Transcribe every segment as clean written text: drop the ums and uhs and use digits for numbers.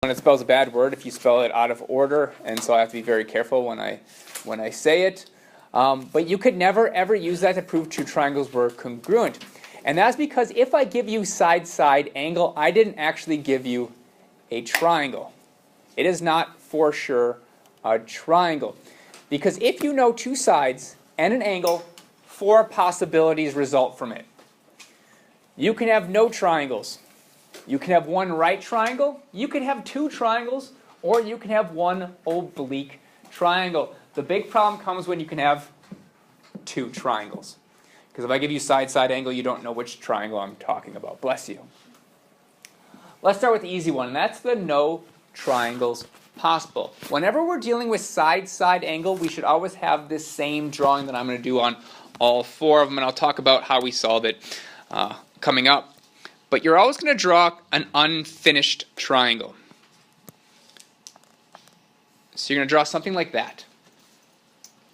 When it spells a bad word if you spell it out of order, and so I have to be very careful when I say it. But you could never ever use that to prove two triangles were congruent. And that's because if I give you side-side angle, I didn't actually give you a triangle. It is not for sure a triangle. Because if you know two sides and an angle, 4 possibilities result from it. You can have no triangles. You can have one right triangle, you can have 2 triangles, or you can have one oblique triangle. The big problem comes when you can have 2 triangles. Because if I give you side-side angle, you don't know which triangle I'm talking about. Bless you. Let's start with the easy one, and that's the no triangles possible. Whenever we're dealing with side-side angle, we should always have this same drawing that I'm going to do on all 4 of them, and I'll talk about how we solve it coming up. But you're always going to draw an unfinished triangle. So you're going to draw something like that.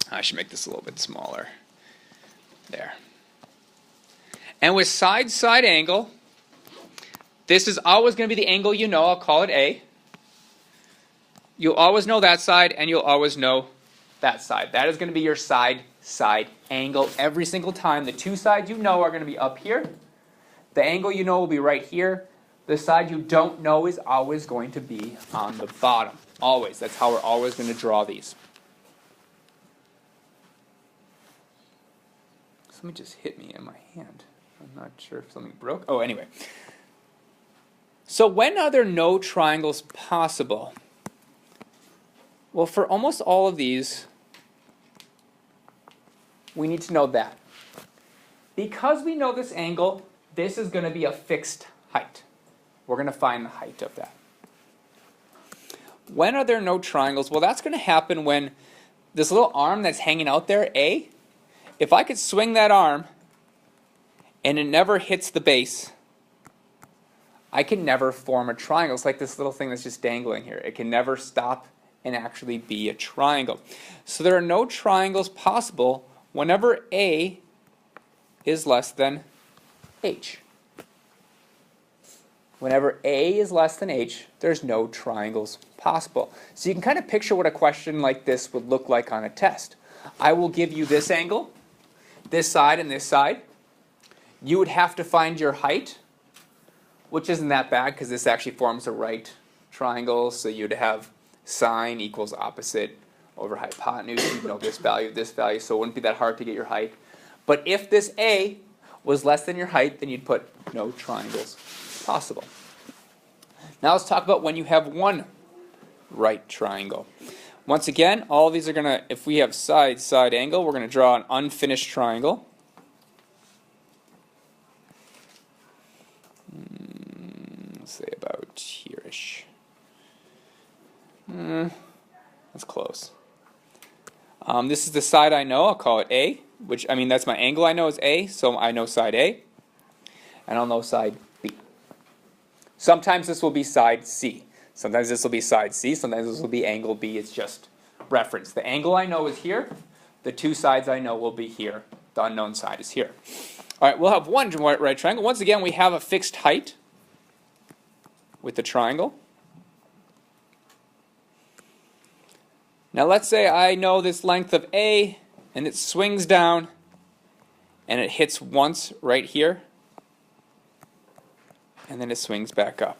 I should make this a little bit smaller. There. And with side-side angle, this is always going to be the angle you know. I'll call it A. You'll always know that side, and you'll always know that side. That is going to be your side-side angle every single time. The 2 sides you know are going to be up here. The angle you know will be right here. The side you don't know is always going to be on the bottom. Always. That's how we're always going to draw these. Something just hit me in my hand. I'm not sure if something broke. Oh, anyway. So when are there no triangles possible? Well, for almost all of these, we need to know that. Because we know this angle, this is going to be a fixed height. We're going to find the height of that. When are there no triangles? Well, that's going to happen when this little arm that's hanging out there, A, if I could swing that arm and it never hits the base, I can never form a triangle. It's like this little thing that's just dangling here. It can never stop and actually be a triangle. So there are no triangles possible whenever A is less than H. Whenever A is less than H, there's no triangles possible. So you can kind of picture what a question like this would look like on a test. I will give you this angle, this side and this side. You would have to find your height, which isn't that bad because this actually forms a right triangle. So you'd have sine equals opposite over hypotenuse. You'd know this value, so it wouldn't be that hard to get your height. But if this A was less than your height, then you'd put no triangles possible. Now let's talk about when you have one right triangle. Once again, all of these are going to, if we have side-side angle, we're going to draw an unfinished triangle. Let's say about here-ish. That's close. This is the side I know. I'll call it A, which, I mean, that's my angle I know is A, so I know side A. And I'll know side B. Sometimes this will be side C. Sometimes this will be side C. Sometimes this will be angle B. It's just reference. The angle I know is here. The 2 sides I know will be here. The unknown side is here. All right, we'll have one right triangle. Once again, we have a fixed height with the triangle. Now let's say I know this length of A, and it swings down, and it hits once right here, and then it swings back up.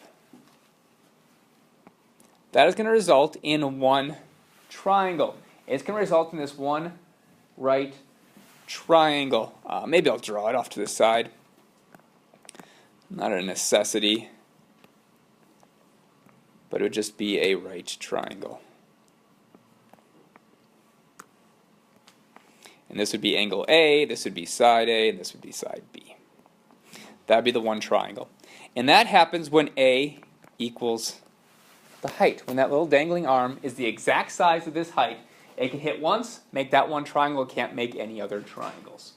That is going to result in one triangle. It's going to result in this one right triangle. Maybe I'll draw it off to the side. Not a necessity, but it would just be a right triangle. And this would be angle A, this would be side A, and this would be side B. That would be the one triangle. And that happens when A equals the height. When that little dangling arm is the exact size of this height, it can hit once, make that one triangle, it can't make any other triangles.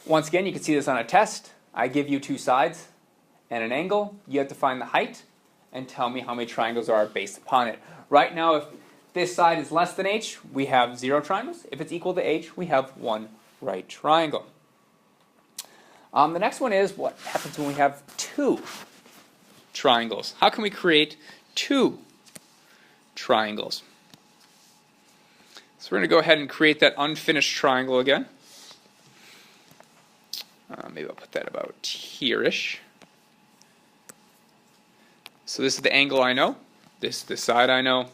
Once again, you can see this on a test. I give you 2 sides and an angle. You have to find the height and tell me how many triangles are based upon it. Right now, if this side is less than H, we have 0 triangles. If it's equal to H, we have one right triangle. The next one is what happens when we have 2 triangles? How can we create two triangles? So we're going to go ahead and create that unfinished triangle again. Maybe I'll put that about here-ish. So this is the angle I know. This is the side I know.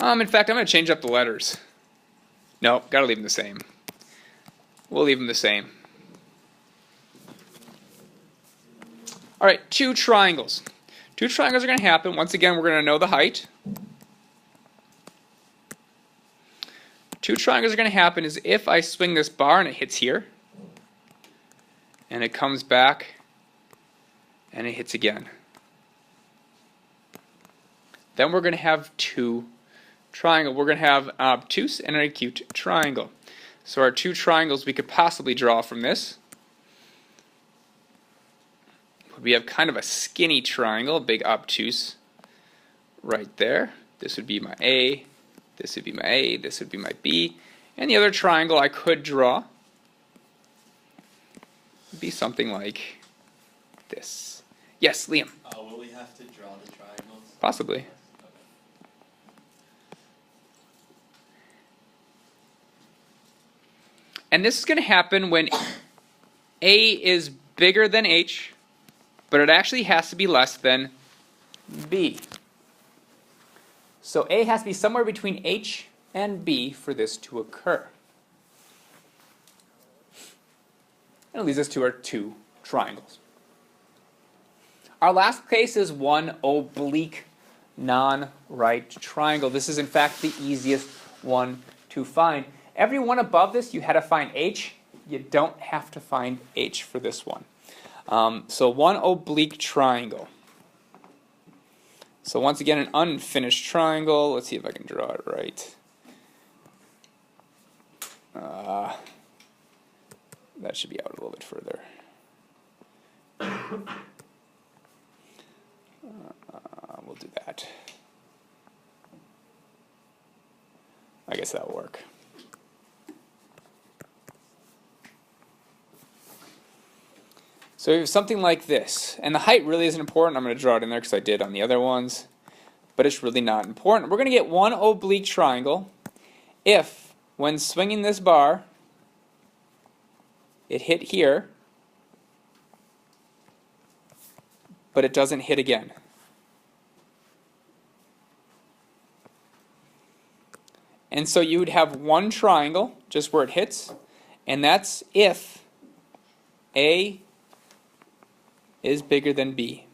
In fact, I'm going to change up the letters. No, got to leave them the same. We'll leave them the same. All right, two triangles. Two triangles are going to happen. Once again, we're going to know the height. Two triangles are going to happen is if I swing this bar and it hits here, and it comes back, and it hits again. Then we're going to have two triangles. We're going to have an obtuse and an acute triangle. So our two triangles we could possibly draw from this. We have kind of a skinny triangle, a big obtuse right there. This would be my A, this would be my A, this would be my B. And the other triangle I could draw would be something like this. Yes, Liam? Will we have to draw the triangles? Possibly. And this is going to happen when A is bigger than H, but it actually has to be less than B. So A has to be somewhere between H and B for this to occur. And it leads us to our two triangles. Our last case is one oblique non-right triangle. This is in fact the easiest one to find. Every one above this you had to find H. You don't have to find H for this one. So one oblique triangle. So once again, an unfinished triangle. Let's see if I can draw it right. That should be out a little bit further. We'll do that. I guess that'll work. So we have something like this, and the height really isn't important. I'm going to draw it in there because I did on the other ones, but it's really not important. We're going to get one oblique triangle if, when swinging this bar, it hit here, but it doesn't hit again. And so you would have one triangle, just where it hits, and that's if A is bigger than B.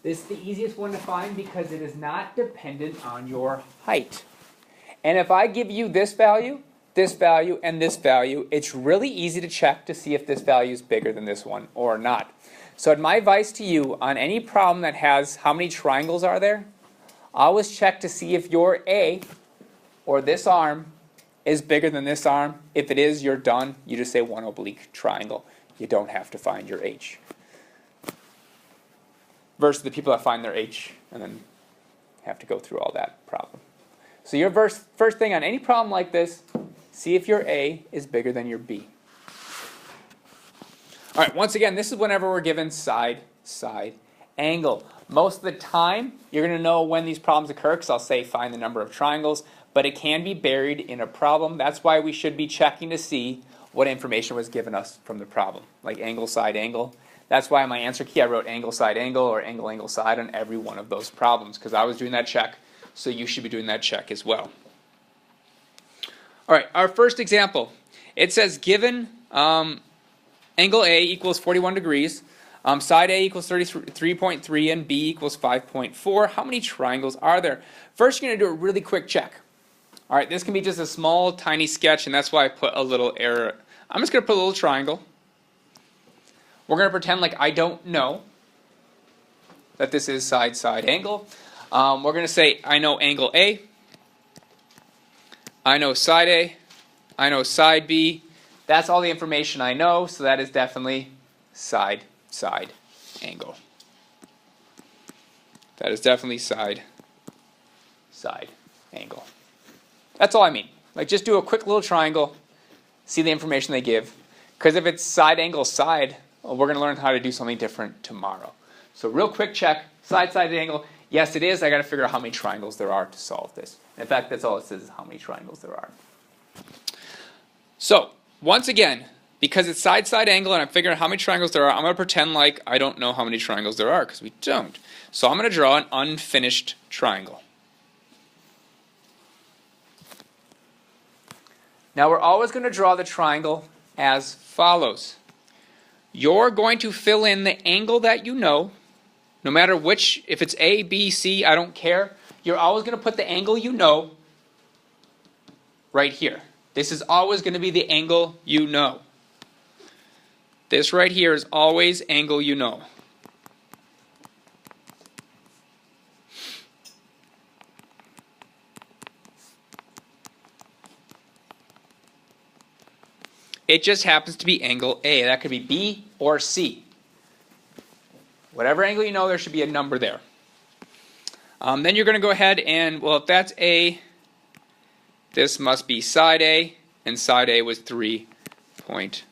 This is the easiest one to find because it is not dependent on your height. And if I give you this value, and this value, it's really easy to check to see if this value is bigger than this one or not. So my advice to you on any problem that has how many triangles are there, always check to see if your A, or this arm, is bigger than this arm. If it is, you're done. You just say one oblique triangle. You don't have to find your H. Versus the people that find their H and then have to go through all that problem. So your first thing on any problem like this, see if your A is bigger than your B. All right, once again, this is whenever we're given side-side angle. Most of the time, you're going to know when these problems occur because I'll say find the number of triangles, but it can be buried in a problem. That's why we should be checking to see what information was given us from the problem, like angle, side, angle. That's why in my answer key I wrote angle, side, angle, or angle, angle, side on every one of those problems because I was doing that check, so you should be doing that check as well. All right, our first example. It says given angle A equals 41 degrees, side A equals 33.3, and B equals 5.4. How many triangles are there? First, you're going to do a really quick check. All right, this can be just a small, tiny sketch, and that's why I put a little error. I'm just going to put a little triangle. We're going to pretend like I don't know that this is side-side angle. We're going to say I know angle A, I know side A, I know side B. That's all the information I know, so that is definitely side-side angle. That is definitely side-side angle. That's all I mean. Like just do a quick little triangle, see the information they give. Because if it's side angle side, well, we're going to learn how to do something different tomorrow. So real quick check, side angle. Yes, it is. I got to figure out how many triangles there are to solve this. In fact, that's all it says is how many triangles there are. So once again, because it's side angle and I'm figuring out how many triangles there are, I'm going to pretend like I don't know how many triangles there are because we don't. So I'm going to draw an unfinished triangle. Now we're always going to draw the triangle as follows. You're going to fill in the angle that you know, no matter which, if it's A, B, C, I don't care. You're always going to put the angle you know right here. This is always going to be the angle you know. This right here is always angle you know. It just happens to be angle A. That could be B or C. Whatever angle you know, there should be a number there. Then you're going to go ahead and, well, if that's A, this must be side A, and side A was 3.3.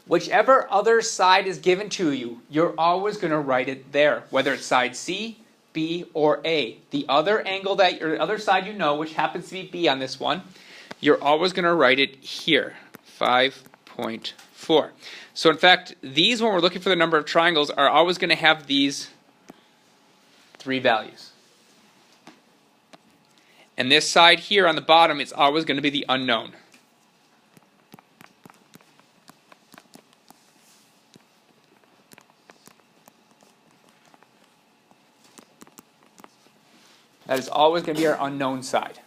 Whichever other side is given to you, you're always going to write it there, whether it's side C, B, or A. The other angle that your other side you know, which happens to be B on this one, you're always going to write it here, 5.4. So in fact, these, when we're looking for the number of triangles, are always going to have these three values. And this side here on the bottom is always going to be the unknown. That is always going to be our unknown side.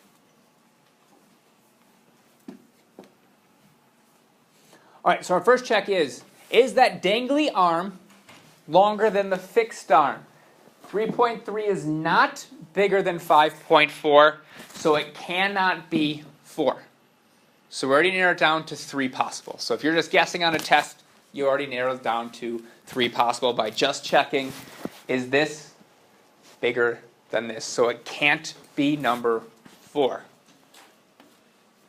All right, so our first check is that dangly arm longer than the fixed arm? 3.3 is not bigger than 5.4, so it cannot be 4. So we already narrowed it down to 3 possible. So if you're just guessing on a test, you already narrowed it down to 3 possible by just checking, is this bigger than this? So it can't be number 4.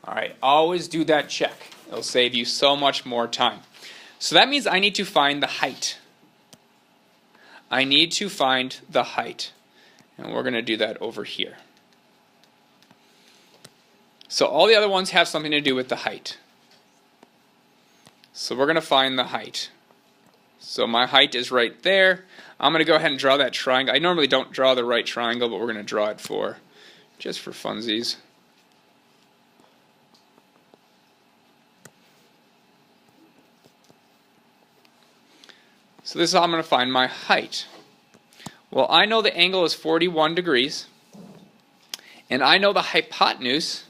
All right, always do that check. It'll save you so much more time. So that means I need to find the height. I need to find the height. And we're going to do that over here. So all the other ones have something to do with the height. So we're going to find the height. So my height is right there. I'm going to go ahead and draw that triangle. I normally don't draw the right triangle, but we're going to draw it just for funsies. So this is how I'm going to find my height. Well, I know the angle is 41 degrees, and I know the hypotenuse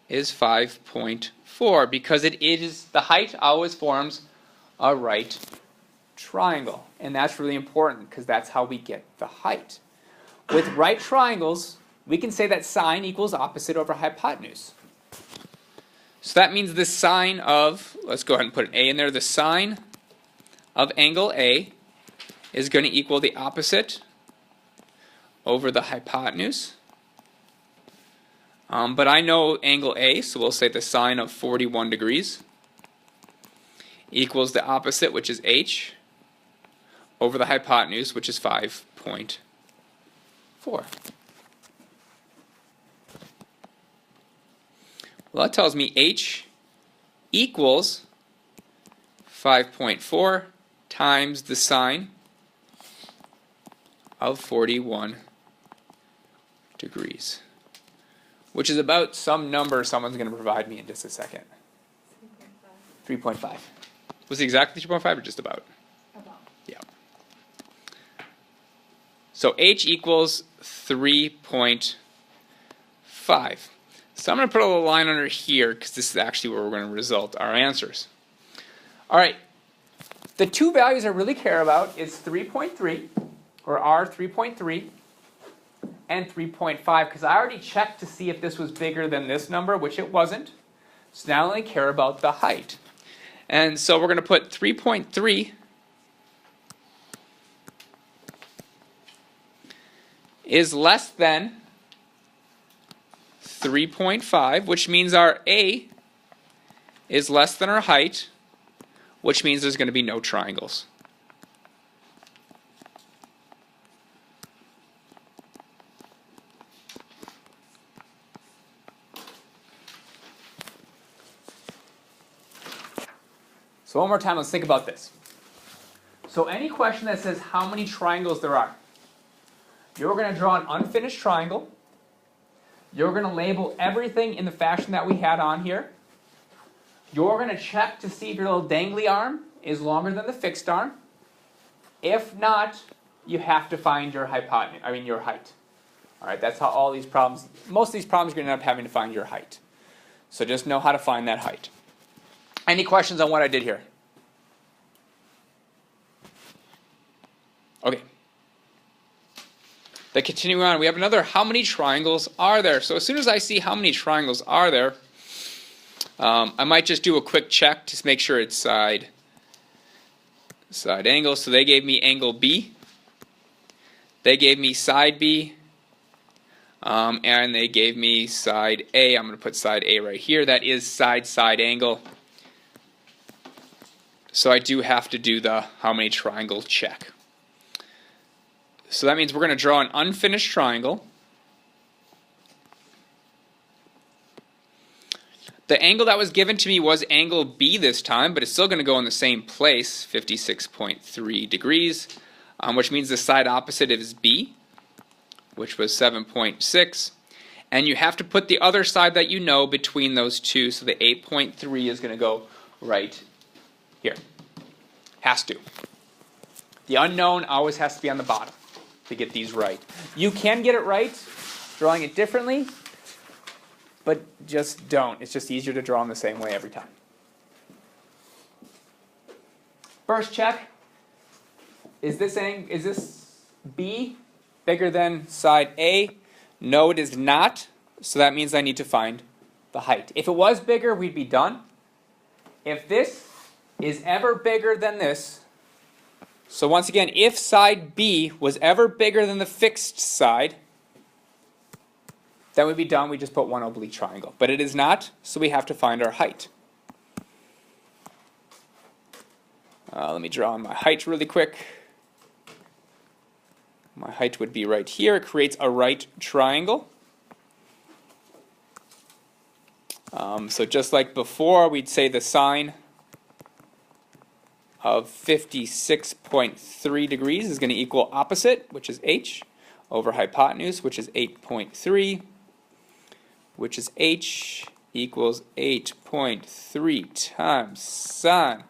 is 5.4 because it is the height always forms a right triangle, and that's really important because that's how we get the height. With right triangles, we can say that sine equals opposite over hypotenuse. So that means the sine of, let's go ahead and put an A in there, the sine of angle A is going to equal the opposite over the hypotenuse. But I know angle A, so we'll say the sine of 41 degrees equals the opposite, which is h, over the hypotenuse, which is 5.4. Well, that tells me h equals 5.4 times the sine of 41 degrees, which is about some number someone's going to provide me in just a second. 3.5. Was it exactly 3.5 or just about? About. Yeah. So h equals 3.5. So I'm going to put a little line under here because this is actually where we're going to result our answers. All right. The two values I really care about is 3.3, or R 3.3, and 3.5, because I already checked to see if this was bigger than this number, which it wasn't. So now I only care about the height. And so we're going to put 3.3 is less than 3.5, which means our A is less than our height, which means there's going to be no triangles. So one more time, let's think about this. So any question that says how many triangles there are, you're going to draw an unfinished triangle. You're going to label everything in the fashion that we had on here. You're going to check to see if your little dangly arm is longer than the fixed arm. If not, you have to find your your height. All right, that's how all these problems, most of these problems you're going to end up having to find your height. So just know how to find that height. Any questions on what I did here? Okay. Then continuing on, we have another how many triangles are there? So as soon as I see how many triangles are there, I might just do a quick check to make sure it's side angle. So they gave me angle B. They gave me side B. And they gave me side A. I'm going to put side A right here. That is side angle. So I do have to do the how many triangle check. So that means we're going to draw an unfinished triangle. The angle that was given to me was angle B this time, but it's still going to go in the same place, 56.3 degrees, which means the side opposite is B, which was 7.6. And you have to put the other side that you know between those two, so the 8.3 is going to go right here. Has to. The unknown always has to be on the bottom to get these right. You can get it right drawing it differently, but just don't. It's just easier to draw them the same way every time. First check. Is this B bigger than side A? No, it is not. So that means I need to find the height. If it was bigger, we'd be done. If this is ever bigger than this, so once again, if side B was ever bigger than the fixed side, then we'd be done. We just put one oblique triangle. But it is not, so we have to find our height. Let me draw my height really quick. My height would be right here. It creates a right triangle. So just like before, we'd say the sine of 56.3 degrees is going to equal opposite, which is h, over hypotenuse, which is 8.3, which is h equals 8.3 times sine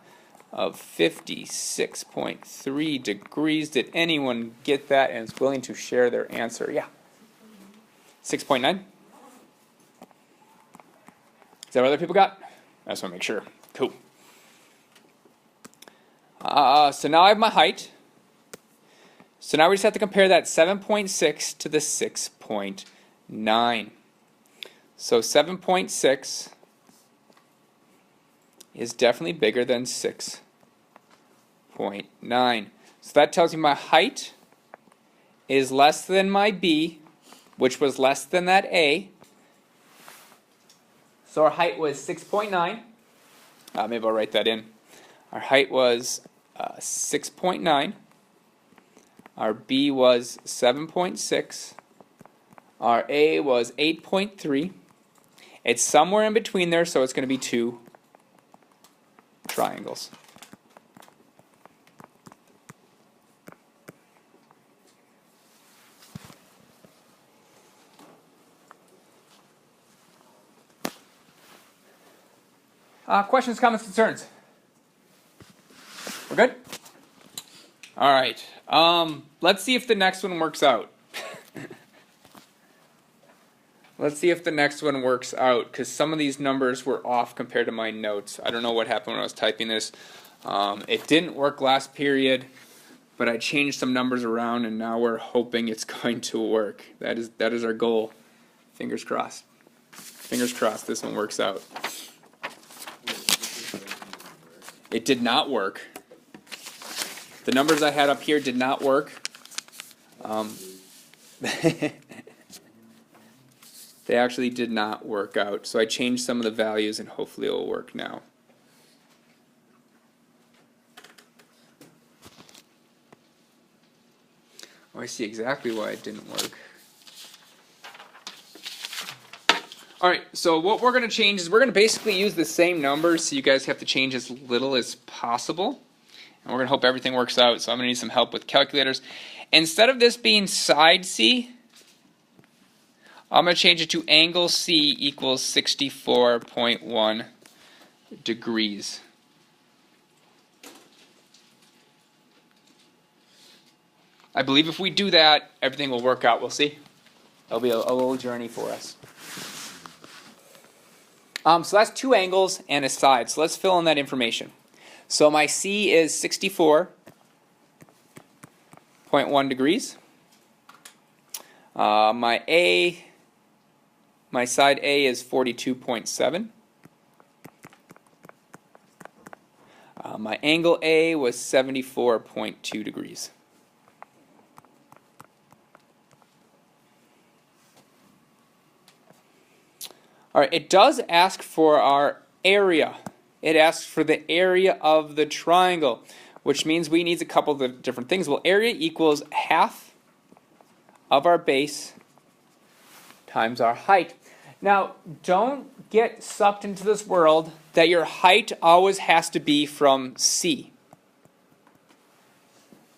of 56.3 degrees. Did anyone get that and is willing to share their answer? Yeah. 6.9? Is that what other people got? I just want to make sure. Cool. So now I have my height. So now we just have to compare that 7.6 to the 6.9. So 7.6 is definitely bigger than 6.9. So that tells me my height is less than my B, which was less than that A. So our height was 6.9. Maybe I'll write that in. Our height was 6.9. Our B was 7.6. Our A was 8.3. It's somewhere in between there, so it's going to be two triangles. Questions, comments, concerns? We're good? All right. Let's see if the next one works out. Let's see if the next one works out, because some of these numbers were off compared to my notes. I don't know what happened when I was typing this. It didn't work last period, but I changed some numbers around, and now we're hoping it's going to work. That is our goal. Fingers crossed. Fingers crossed this one works out. It did not work. The numbers I had up here did not work. they actually did not work out. So I changed some of the values and hopefully it will work now. Oh, I see exactly why it didn't work. Alright, so what we're going to change is we're going to basically use the same numbers, so you guys have to change as little as possible. And we're going to hope everything works out, so I'm going to need some help with calculators. Instead of this being side C, I'm going to change it to angle C equals 64.1 degrees. I believe if we do that, everything will work out. We'll see. It'll be a little journey for us. So that's two angles and a side. So let's fill in that information. So my C is 64.1 degrees. My side A is 42.7. My angle A was 74.2 degrees. All right, it does ask for our area. It asks for the area of the triangle, which means we need a couple of different things. Well, area equals half of our base times our height. Now, don't get sucked into this world that your height always has to be from C.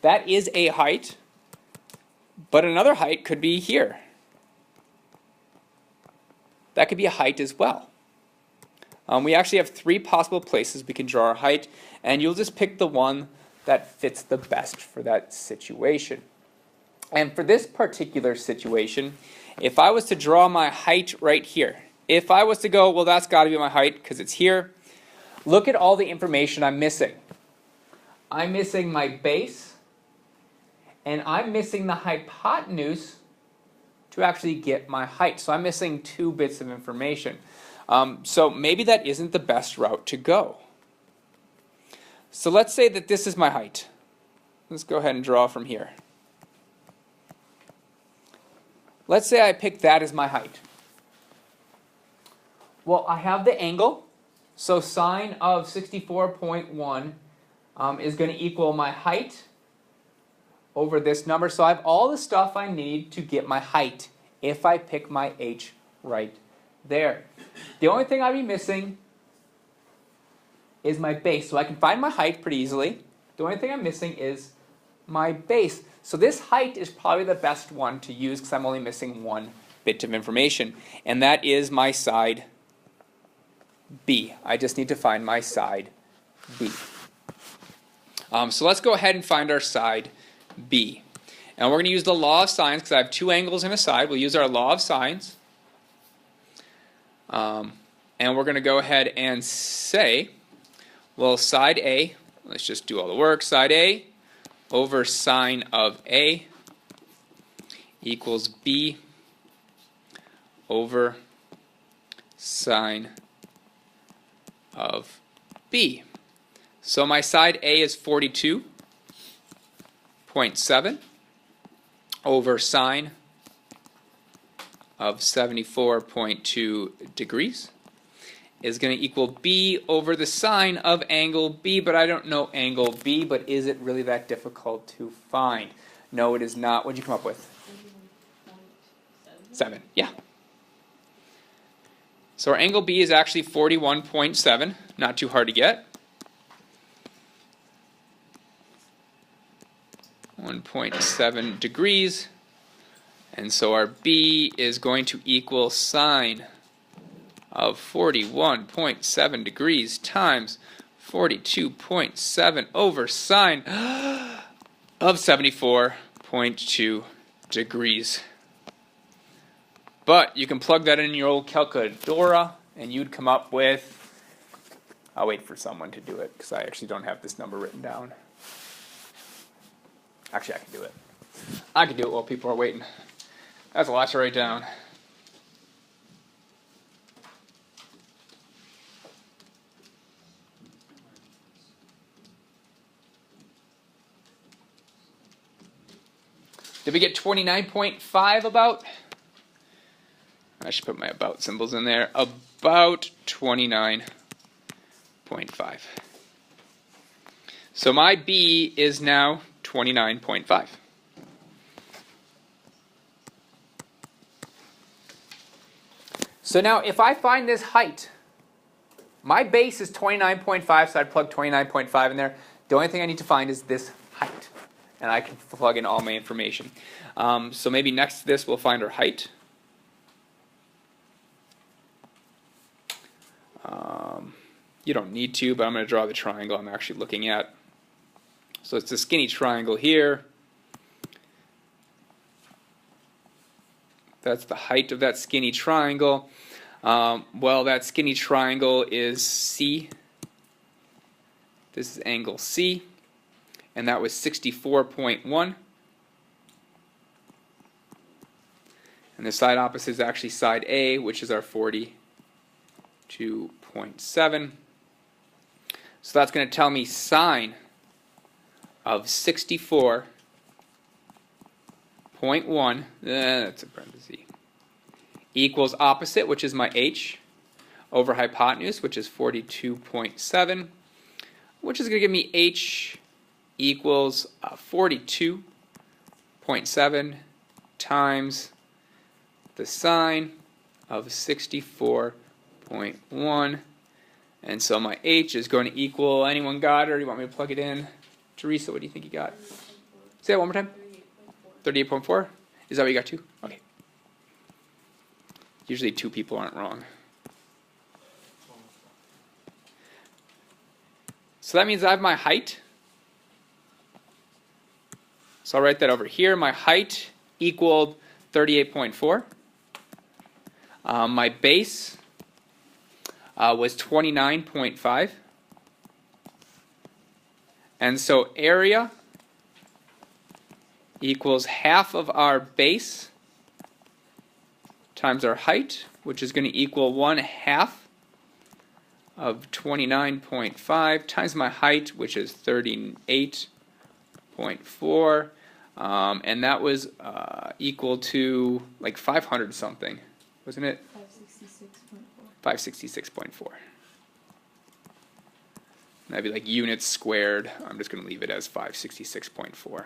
That is a height, but another height could be here. That could be a height as well. We actually have three possible places we can draw our height, and you'll just pick the one that fits the best for that situation. And for this particular situation, if I was to draw my height right here, if I was to go, well, that's got to be my height because it's here, look at all the information I'm missing. I'm missing my base, and I'm missing the hypotenuse to actually get my height. So I'm missing 2 bits of information. So maybe that isn't the best route to go. So let's say that this is my height. Let's go ahead and draw from here. Let's say I pick that as my height. Well, I have the angle. So sine of 64.1 is going to equal my height over this number. So I have all the stuff I need to get my height if I pick my h right there. The only thing I'd be missing is my base. So I can find my height pretty easily. The only thing I'm missing is my base. So this height is probably the best one to use because I'm only missing 1 bit of information. And that is my side B. I just need to find my side B. So let's go ahead and find our side B. And we're going to use the law of sines because I have 2 angles and a side. We'll use our law of sines. And we're going to go ahead and say, well, side A, let's just do all the work. Side A over sine of A equals B over sine of B. So my side A is 42.7 over sine of 74.2 degrees is going to equal B over the sine of angle B, but I don't know angle B, but is it really that difficult to find? No, it is not. What did you come up with? 7, yeah. So our angle B is actually 41.7, not too hard to get. 1.7 degrees, and so our B is going to equal sine of 41.7 degrees times 42.7 over sine of 74.2 degrees. But you can plug that in your old calculator and you'd come up with, I'll wait for someone to do it because I actually don't have this number written down. Actually, I can do it. I can do it while people are waiting. That's a lot to write down. Did we get 29.5 about? I should put my about symbols in there, about 29.5. So my B is now 29.5. So now if I find this height, my base is 29.5, so I'd plug 29.5 in there. The only thing I need to find is this height, and I can plug in all my information. So maybe next to this we'll find our height. You don't need to, but I'm going to draw the triangle I'm actually looking at. So it's a skinny triangle here. That's the height of that skinny triangle. Well, that skinny triangle is C. This is angle C, and that was 64.1. And the side opposite is actually side A, which is our 42.7. So that's going to tell me sine of 64.1, that's a parenthesis, equals opposite, which is my H, over hypotenuse, which is 42.7, which is going to give me H equals 42.7 times the sine of 64.1. And so my H is going to equal, anyone got it, or do you want me to plug it in? Teresa, what do you think you got? Say that one more time. 38.4? Is that what you got too? Okay. Usually two people aren't wrong. So that means I have my height. So I'll write that over here. My height equaled 38.4. My base was 29.5. And so area equals half of our base times our height, which is going to equal 1/2 of 29.5 times my height, which is 38.4. And that was equal to like 500 something, wasn't it? 566.4. That'd be like units squared. I'm just going to leave it as 566.4. All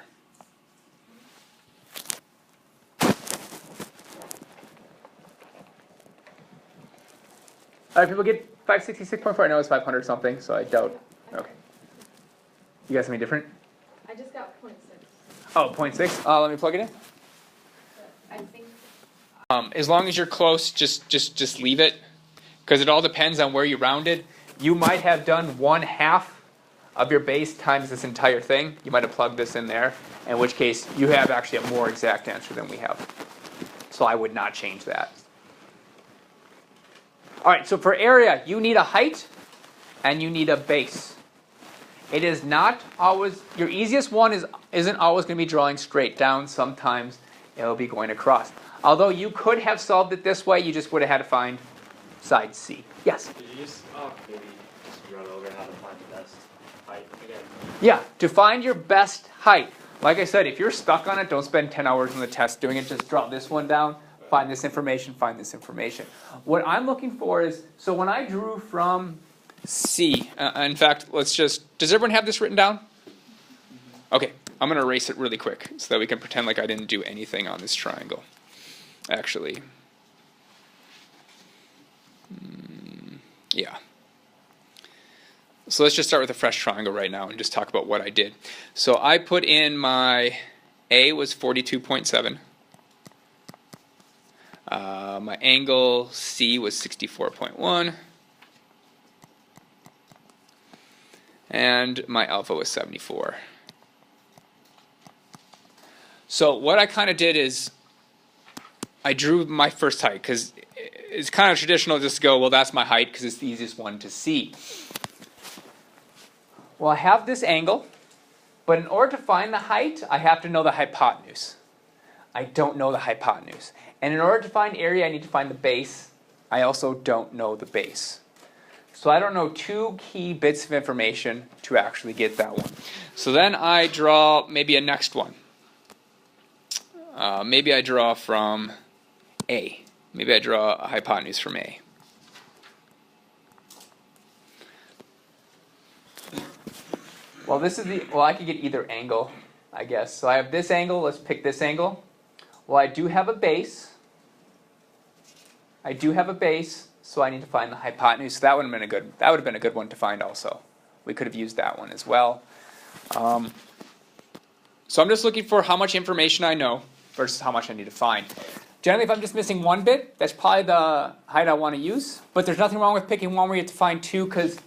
right, people get 566.4. I know it's 500 something, so I doubt. Okay. You got something different? I just got 0.6. Oh, 0.6. Let me plug it in. I think. As long as you're close, just leave it, because it all depends on where you rounded. You might have done 1/2 of your base times this entire thing. You might have plugged this in there, in which case you have actually a more exact answer than we have. So I would not change that. All right, so for area, you need a height and you need a base. It is not always, your easiest one isn't always going to be drawing straight down. Sometimes it will be going across. Although you could have solved it this way, you just would have had to find side C. Yes? Could you just maybe just run over how to find the best height again? Yeah, to find your best height. Like I said, if you're stuck on it, don't spend 10 hours on the test doing it. Just draw this one down, find this information, find this information. What I'm looking for is, so when I drew from C, in fact, let's just, does everyone have this written down? Okay, I'm going to erase it really quick so that we can pretend like I didn't do anything on this triangle. Actually, yeah. So let's just start with a fresh triangle right now and just talk about what I did. So I put in my A was 42.7. My angle C was 64.1. And my alpha was 74. So what I kind of did is I drew my first height, because it's kind of traditional just to go, well, that's my height because it's the easiest one to see. Well, I have this angle, but in order to find the height, I have to know the hypotenuse. I don't know the hypotenuse. And in order to find area, I need to find the base. I also don't know the base. So I don't know two key bits of information to actually get that one. So then I draw maybe a next one. Maybe I draw from A. Maybe I draw a hypotenuse from A. Well, I could get either angle, I guess. So I have this angle, let's pick this angle. Well, I do have a base. So I need to find the hypotenuse. So that would have been a good one to find also. We could have used that one as well. So I'm just looking for how much information I know versus how much I need to find. Generally, if I'm just missing one bit, that's probably the height I want to use. But there's nothing wrong with picking one where you have to find two, because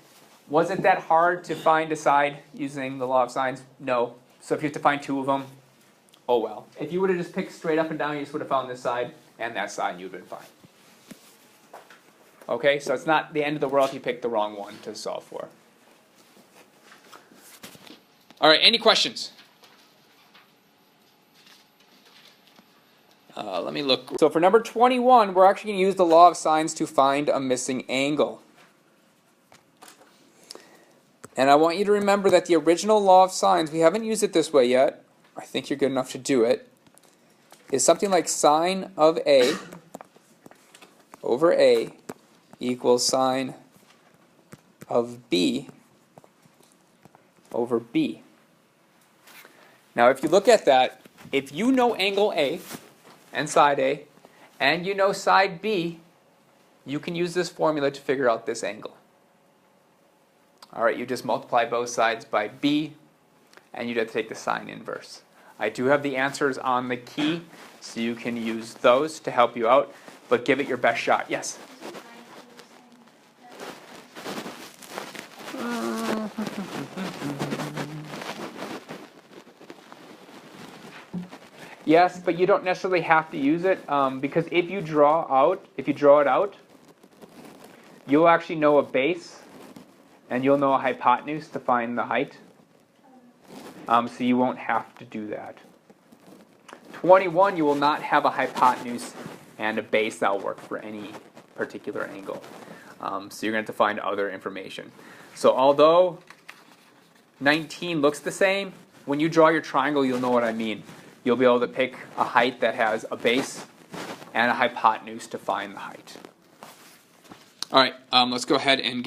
was it that hard to find a side using the law of sines? No. So if you have to find two of them, oh well. If you would have just picked straight up and down, you just would have found this side and that side, and you would have been fine. Okay, so it's not the end of the world if you pick the wrong one to solve for. All right, any questions? Let me look. So for number 21, we're actually going to use the law of sines to find a missing angle. And I want you to remember that the original law of sines, we haven't used it this way yet, I think you're good enough to do it, is something like sine of A over A equals sine of B over B. Now if you look at that, if you know angle A and side A, and you know side B, you can use this formula to figure out this angle. Alright, you just multiply both sides by B, and you'd have to take the sine inverse. I do have the answers on the key, so you can use those to help you out, but give it your best shot. Yes? Yes, but you don't necessarily have to use it, because if you draw it out, you'll actually know a base, and you'll know a hypotenuse to find the height. So you won't have to do that. 21, you will not have a hypotenuse and a base that will work for any particular angle. So you're going to have to find other information. So although 19 looks the same, when you draw your triangle, you'll know what I mean. You'll be able to pick a height that has a base and a hypotenuse to find the height. All right, let's go ahead and